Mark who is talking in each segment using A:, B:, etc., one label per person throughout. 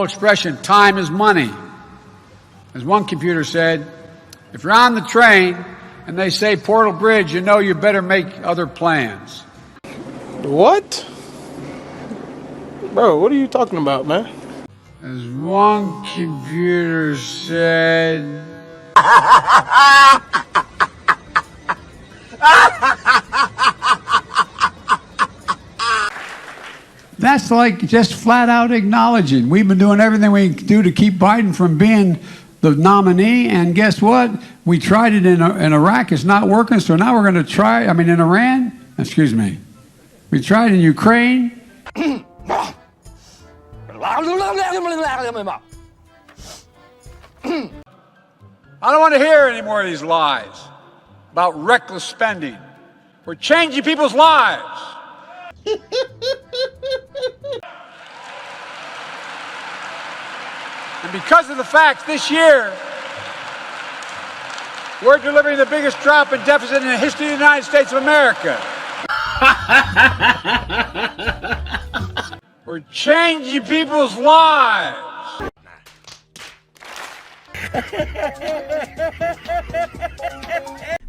A: expression, time is money. As one computer said, if you're on the train and they say Portal Bridge, you know you better make other plans.
B: What? Bro, what are you talking about, man?
A: As one computer said... That's like just flat out acknowledging. We've been doing everything we can do to keep Biden from being the nominee, and guess what? We tried it in Iraq. It's not working, so now we're going to try, in Iran? Excuse me. We tried in Ukraine. I don't want to hear any more of these lies about reckless spending. We're changing people's lives. And because of the facts, this year, we're delivering the biggest drop in deficit in the history of the United States of America. We're changing people's lives.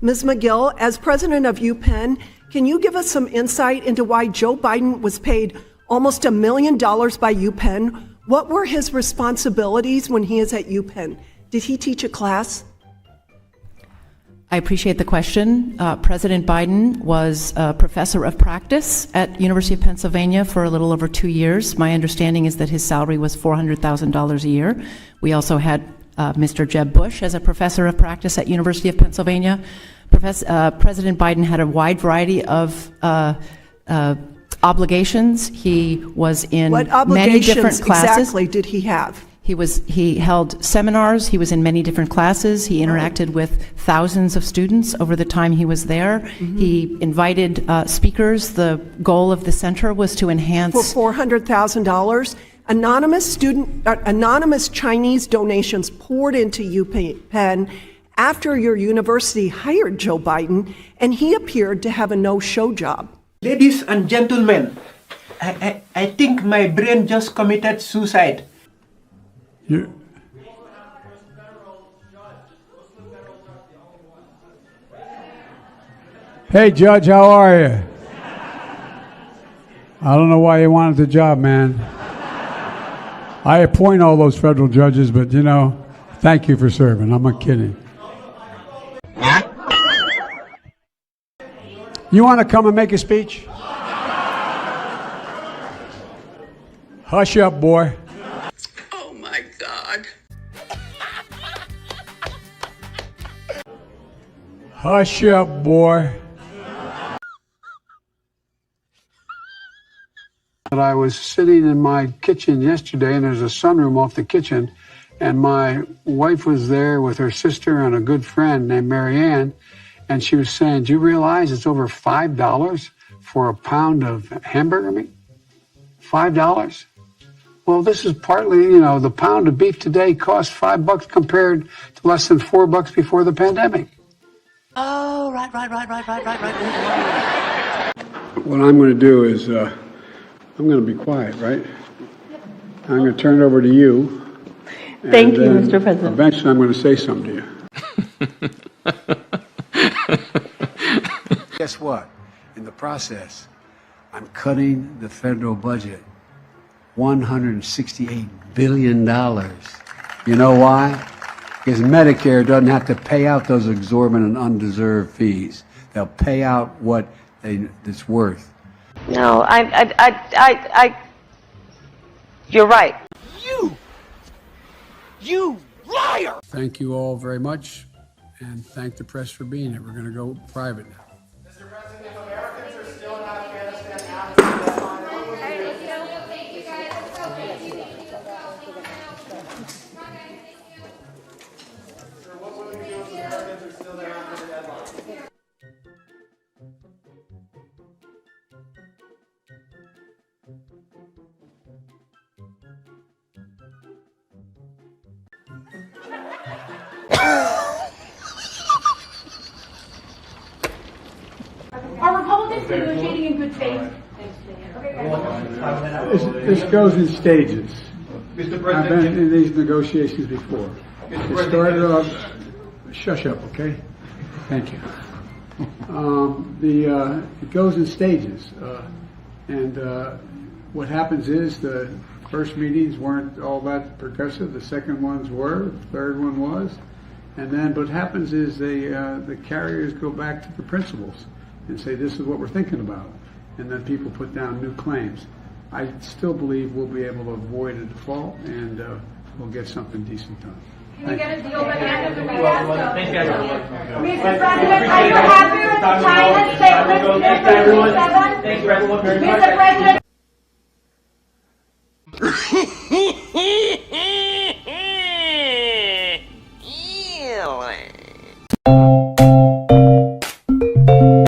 C: Ms. McGill, as president of UPenn, can you give us some insight into why Joe Biden was paid almost $1 million by UPenn? What were his responsibilities when he is at UPenn? Did he teach a class?
D: I appreciate the question. President Biden was a professor of practice at University of Pennsylvania for a little over 2 years. My understanding is that his salary was $400,000 a year. We also had Mr. Jeb Bush as a professor of practice at University of Pennsylvania. President Biden had a wide variety of obligations. He was in many different classes.
C: What obligations exactly did he have?
D: He held seminars. He was in many different classes. He interacted with thousands of students over the time he was there. Mm-hmm. He invited speakers. The goal of the center was to enhance...
C: For $400,000, anonymous Chinese donations poured into UPenn after your university hired Joe Biden, and he appeared to have a no-show job.
E: Ladies and gentlemen, I think my brain just committed suicide.
A: Hey, Judge, how are you? I don't know why you wanted the job, man. I appoint all those federal judges, but, thank you for serving. I'm not kidding. You want to come and make a speech? Hush up, boy.
F: Oh, my God.
A: Hush up, boy. I was sitting in my kitchen yesterday, and there's a sunroom off the kitchen, and my wife was there with her sister and a good friend named Marianne, and she was saying, do you realize it's over $5 for a pound of hamburger meat? $5? Well, this is partly, the pound of beef today costs $5 compared to less than $4 before the pandemic.
D: Oh, right.
A: What I'm going to do is, I'm going to be quiet, right? I'm going to turn it over to you.
G: Thank you, Mr. President.
A: Eventually, I'm going to say something to you. Guess what? In the process, I'm cutting the federal budget $168 billion. You know why? Because Medicare doesn't have to pay out those exorbitant, undeserved fees. They'll pay out what it's worth.
G: No, you're right.
E: You liar!
A: Thank you all very much, and thank the press for being here. We're going to go private now.
H: Mr. President, if Americans are still in Afghanistan after the deadline, what will you do? Thank you, guys. Sir, what will you do if Americans are still there after the deadline?
I: Are Republicans negotiating in good faith?
A: This goes in stages.
E: Mr.
A: I've
E: President,
A: been in these negotiations before.
E: Mr.
A: It started off, shush up, okay? Thank you. It goes in stages, and what happens is the first meetings weren't all that progressive. The second ones were. The third one was, and then what happens is the carriers go back to the principals and say, "This is what we're thinking about," and then people put down new claims. I still believe we'll be able to avoid a default, and we'll get something decent done.
I: Can we get a deal by the end of the week? Mr. President, are you happy with China's statement 27?
E: thank you everyone very much.
I: Mr. President,